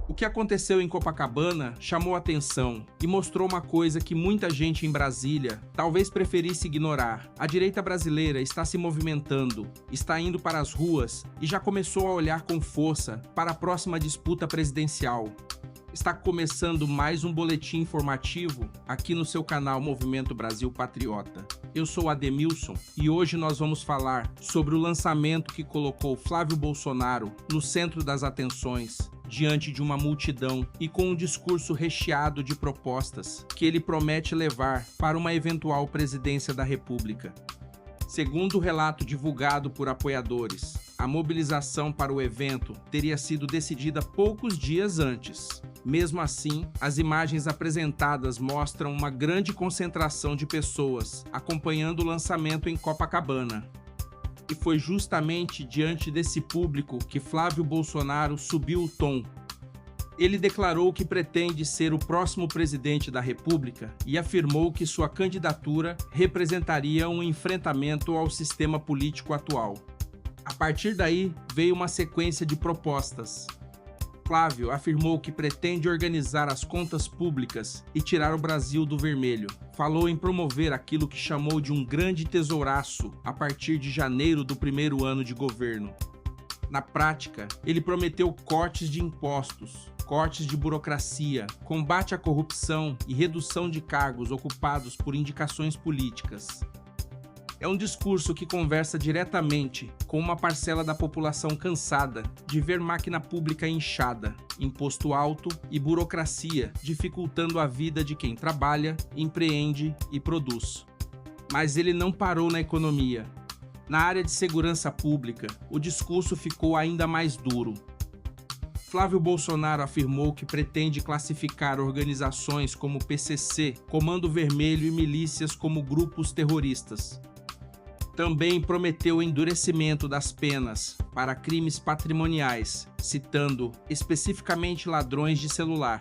O que aconteceu em Copacabana chamou atenção e mostrou uma coisa que muita gente em Brasília talvez preferisse ignorar. A direita brasileira está se movimentando, está indo para as ruas e já começou a olhar com força para a próxima disputa presidencial. Está começando mais um boletim informativo aqui no seu canal Movimento Brasil Patriota. Eu sou Ademilson e hoje nós vamos falar sobre o lançamento que colocou Flávio Bolsonaro no centro das atenções, diante de uma multidão e com um discurso recheado de propostas que ele promete levar para uma eventual presidência da República. Segundo o relato divulgado por apoiadores, a mobilização para o evento teria sido decidida poucos dias antes. Mesmo assim, as imagens apresentadas mostram uma grande concentração de pessoas acompanhando o lançamento em Copacabana. E foi justamente diante desse público que Flávio Bolsonaro subiu o tom. Ele declarou que pretende ser o próximo presidente da República e afirmou que sua candidatura representaria um enfrentamento ao sistema político atual. A partir daí, veio uma sequência de propostas. Flávio afirmou que pretende organizar as contas públicas e tirar o Brasil do vermelho. Falou em promover aquilo que chamou de um grande tesouraço a partir de janeiro do primeiro ano de governo. Na prática, ele prometeu cortes de impostos, cortes de burocracia, combate à corrupção e redução de cargos ocupados por indicações políticas. É um discurso que conversa diretamente com uma parcela da população cansada de ver máquina pública inchada, imposto alto e burocracia dificultando a vida de quem trabalha, empreende e produz. Mas ele não parou na economia. Na área de segurança pública, o discurso ficou ainda mais duro. Flávio Bolsonaro afirmou que pretende classificar organizações como PCC, Comando Vermelho e milícias como grupos terroristas. Também prometeu o endurecimento das penas para crimes patrimoniais, citando especificamente ladrões de celular.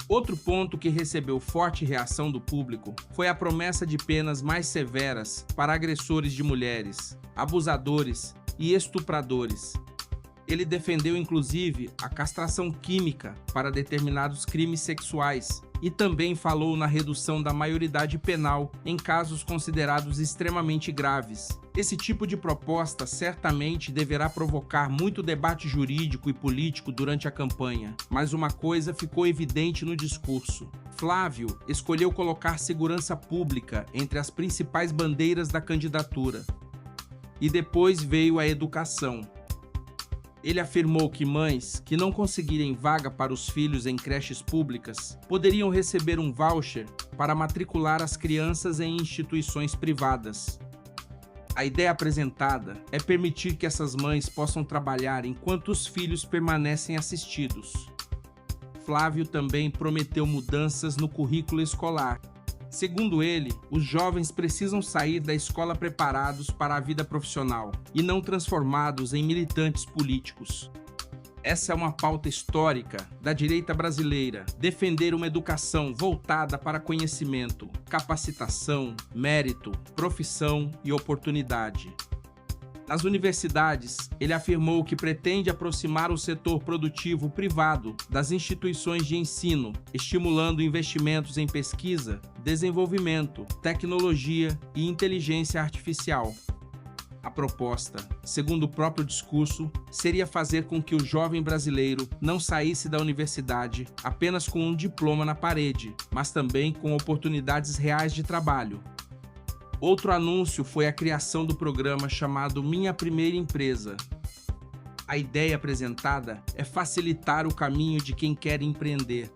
Outro ponto que recebeu forte reação do público foi a promessa de penas mais severas para agressores de mulheres, abusadores e estupradores. Ele defendeu inclusive a castração química para determinados crimes sexuais e também falou na redução da maioridade penal em casos considerados extremamente graves. Esse tipo de proposta certamente deverá provocar muito debate jurídico e político durante a campanha, mas uma coisa ficou evidente no discurso. Flávio escolheu colocar segurança pública entre as principais bandeiras da candidatura. E depois veio a educação. Ele afirmou que mães que não conseguirem vaga para os filhos em creches públicas poderiam receber um voucher para matricular as crianças em instituições privadas. A ideia apresentada é permitir que essas mães possam trabalhar enquanto os filhos permanecem assistidos. Flávio também prometeu mudanças no currículo escolar. Segundo ele, os jovens precisam sair da escola preparados para a vida profissional e não transformados em militantes políticos. Essa é uma pauta histórica da direita brasileira, defender uma educação voltada para conhecimento, capacitação, mérito, profissão e oportunidade. Nas universidades, ele afirmou que pretende aproximar o setor produtivo privado das instituições de ensino, estimulando investimentos em pesquisa, desenvolvimento, tecnologia e inteligência artificial. A proposta, segundo o próprio discurso, seria fazer com que o jovem brasileiro não saísse da universidade apenas com um diploma na parede, mas também com oportunidades reais de trabalho. Outro anúncio foi a criação do programa chamado Minha Primeira Empresa. A ideia apresentada é facilitar o caminho de quem quer empreender.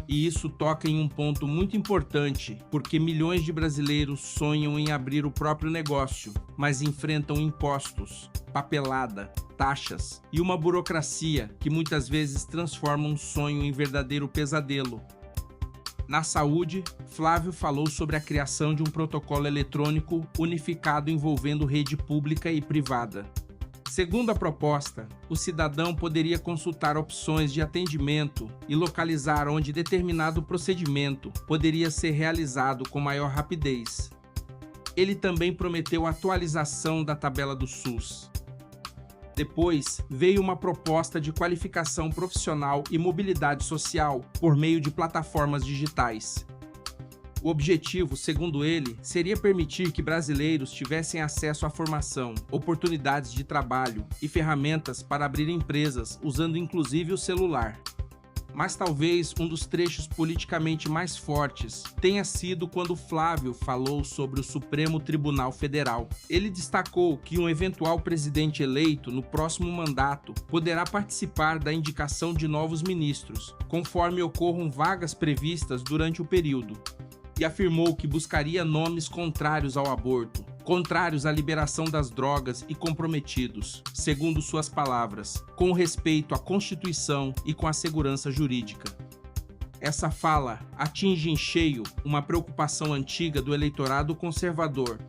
E isso toca em um ponto muito importante, porque milhões de brasileiros sonham em abrir o próprio negócio, mas enfrentam impostos, papelada, taxas e uma burocracia que muitas vezes transforma um sonho em verdadeiro pesadelo. Na saúde, Flávio falou sobre a criação de um protocolo eletrônico unificado envolvendo rede pública e privada. Segundo a proposta, o cidadão poderia consultar opções de atendimento e localizar onde determinado procedimento poderia ser realizado com maior rapidez. Ele também prometeu a atualização da tabela do SUS. Depois, veio uma proposta de qualificação profissional e mobilidade social por meio de plataformas digitais. O objetivo, segundo ele, seria permitir que brasileiros tivessem acesso à formação, oportunidades de trabalho e ferramentas para abrir empresas usando inclusive o celular. Mas talvez um dos trechos politicamente mais fortes tenha sido quando Flávio falou sobre o Supremo Tribunal Federal. Ele destacou que um eventual presidente eleito no próximo mandato poderá participar da indicação de novos ministros, conforme ocorram vagas previstas durante o período. E afirmou que buscaria nomes contrários ao aborto, contrários à liberação das drogas e comprometidos, segundo suas palavras, com respeito à Constituição e com a segurança jurídica. Essa fala atinge em cheio uma preocupação antiga do eleitorado conservador.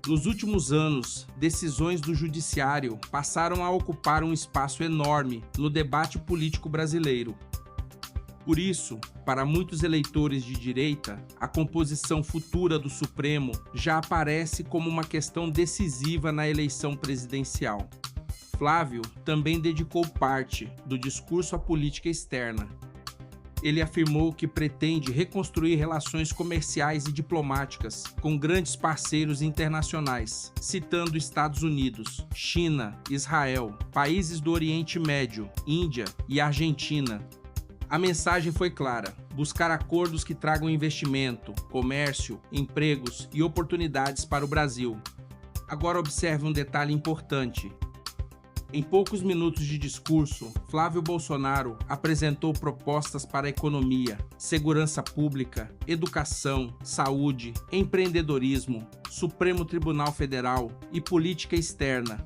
Nos últimos anos, decisões do judiciário passaram a ocupar um espaço enorme no debate político brasileiro. Por isso, para muitos eleitores de direita, a composição futura do Supremo já aparece como uma questão decisiva na eleição presidencial. Flávio também dedicou parte do discurso à política externa. Ele afirmou que pretende reconstruir relações comerciais e diplomáticas com grandes parceiros internacionais, citando Estados Unidos, China, Israel, países do Oriente Médio, Índia e Argentina. A mensagem foi clara: buscar acordos que tragam investimento, comércio, empregos e oportunidades para o Brasil. Agora observe um detalhe importante. Em poucos minutos de discurso, Flávio Bolsonaro apresentou propostas para a economia, segurança pública, educação, saúde, empreendedorismo, Supremo Tribunal Federal e política externa.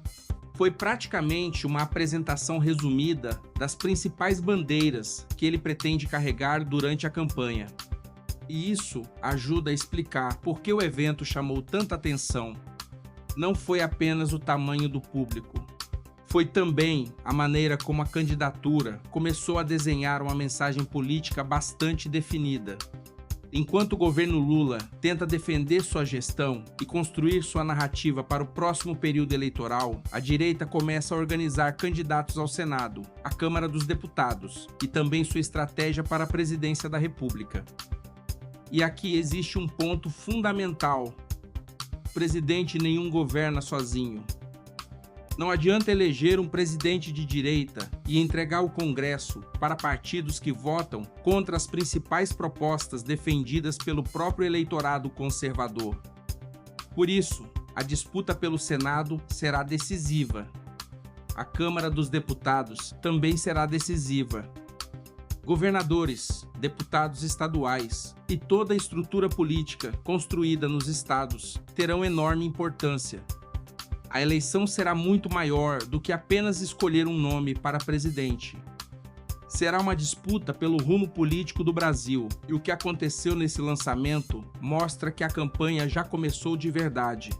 Foi praticamente uma apresentação resumida das principais bandeiras que ele pretende carregar durante a campanha. E isso ajuda a explicar por que o evento chamou tanta atenção. Não foi apenas o tamanho do público. Foi também a maneira como a candidatura começou a desenhar uma mensagem política bastante definida. Enquanto o governo Lula tenta defender sua gestão e construir sua narrativa para o próximo período eleitoral, a direita começa a organizar candidatos ao Senado, à Câmara dos Deputados e também sua estratégia para a presidência da República. E aqui existe um ponto fundamental: o presidente nenhum governa sozinho. Não adianta eleger um presidente de direita e entregar o Congresso para partidos que votam contra as principais propostas defendidas pelo próprio eleitorado conservador. Por isso, a disputa pelo Senado será decisiva. A Câmara dos Deputados também será decisiva. Governadores, deputados estaduais e toda a estrutura política construída nos estados terão enorme importância. A eleição será muito maior do que apenas escolher um nome para presidente. Será uma disputa pelo rumo político do Brasil, e o que aconteceu nesse lançamento mostra que a campanha já começou de verdade.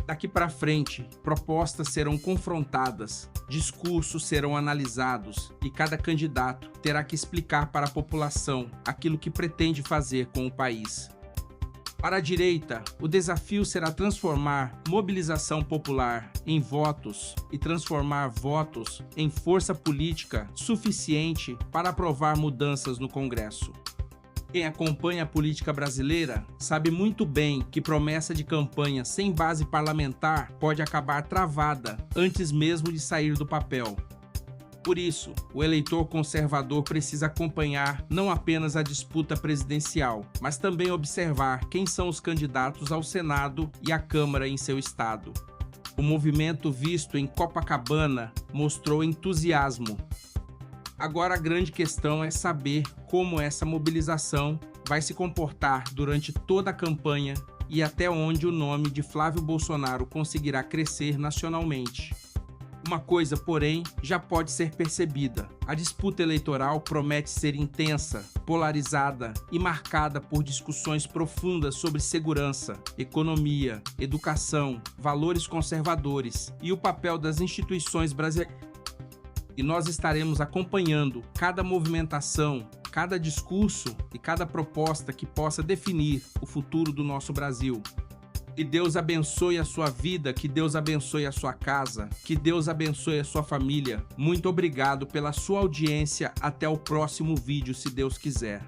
Daqui para frente, propostas serão confrontadas, discursos serão analisados e cada candidato terá que explicar para a população aquilo que pretende fazer com o país. Para a direita, o desafio será transformar mobilização popular em votos e transformar votos em força política suficiente para aprovar mudanças no Congresso. Quem acompanha a política brasileira sabe muito bem que promessa de campanha sem base parlamentar pode acabar travada antes mesmo de sair do papel. Por isso, o eleitor conservador precisa acompanhar não apenas a disputa presidencial, mas também observar quem são os candidatos ao Senado e à Câmara em seu estado. O movimento visto em Copacabana mostrou entusiasmo. Agora a grande questão é saber como essa mobilização vai se comportar durante toda a campanha e até onde o nome de Flávio Bolsonaro conseguirá crescer nacionalmente. Uma coisa, porém, já pode ser percebida: a disputa eleitoral promete ser intensa, polarizada e marcada por discussões profundas sobre segurança, economia, educação, valores conservadores e o papel das instituições brasileiras. E nós estaremos acompanhando cada movimentação, cada discurso e cada proposta que possa definir o futuro do nosso Brasil. Que Deus abençoe a sua vida, que Deus abençoe a sua casa, que Deus abençoe a sua família. Muito obrigado pela sua audiência. Até o próximo vídeo, se Deus quiser.